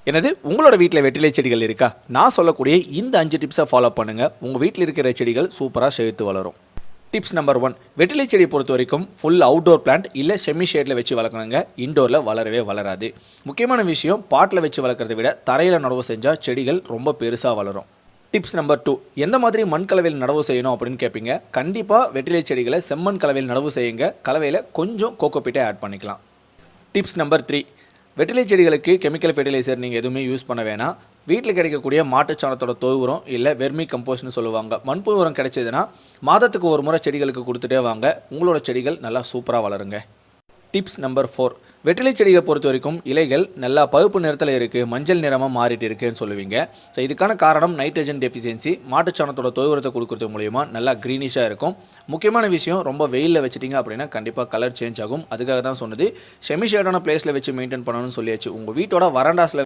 எனது உங்களோட வீட்டில் வெற்றிலை செடிகள் இருக்கா? நான் சொல்லக்கூடிய இந்த 5 டிப்ஸை ஃபாலோ பண்ணுங்கள். உங்கள் வீட்டில் இருக்கிற செடிகள் சூப்பராக செழித்து வளரும். டிப்ஸ் நம்பர் 1, வெற்றிலை செடியை பொறுத்த வரைக்கும் ஃபுல் அவுட்டோர் பிளான்ட் இல்லை செமி ஷேடில் வச்சு வளர்க்கணுங்க. இன்டோரில் வளரவே வளராது. முக்கியமான விஷயம், பாட்டில் வச்சு வளர்க்குறத விட தரையில் நடவு செஞ்சால் செடிகள் ரொம்ப பெருசாக வளரும். டிப்ஸ் நம்பர் 2, எந்த மாதிரி மண் கலவையில் நடவு செய்யணும் அப்படின்னு கேட்பீங்க. கண்டிப்பாக வெற்றிலை செடிகளை செம்மண் கலவையில் நடவு செய்யுங்க. கலவையில் கொஞ்சம் கோகோபீட்டை ஆட் பண்ணிக்கலாம். டிப்ஸ் நம்பர் 3, வெற்றிலை செடிகளுக்கு கெமிக்கல் ஃபெர்டிலைசர் நீங்கள் எதுவுமே யூஸ் பண்ண வேணாம். வீட்டில் கிடைக்கக்கூடிய மாட்டுச்சாணத்தோட தொழு உரம் இல்லை வெர்மி கம்போஸ்ட்னு சொல்லுவாங்க. மண்புழு உரம் கிடைச்சதுன்னா மாதத்துக்கு ஒரு முறை செடிகளுக்கு கொடுத்துட்டே வாங்க. உங்களோட செடிகள் நல்லா சூப்பராக வளருங்க. டிப்ஸ் நம்பர் 4, வெற்றிலை செடியை பொறுத்த வரைக்கும் இலைகள் நல்லா பழுப்பு நிறத்தில் இருக்குது, மஞ்சள் நிறமாக மாறிட்டு இருக்குன்னு சொல்லுவீங்க. ஸோ இதுக்கான காரணம் நைட்ரஜன் டெஃபிஷியன்சி. மாட்டுச்சாணத்தோட தொழு உரத்தை கொடுக்கறது மூலிமா நல்லா க்ரீனிஷாக இருக்கும். முக்கியமான விஷயம், ரொம்ப வெயிலில் வச்சிட்டிங்க அப்படின்னா கண்டிப்பாக கலர் சேஞ்ச் ஆகும். அதுக்காக தான் சொன்னது. செமி ஷேடான பிளேஸில் வச்சு மெயின்டைன் பண்ணணும்னு சொல்லியாச்சு. உங்கள் வீட்டோட வராண்டாஸில்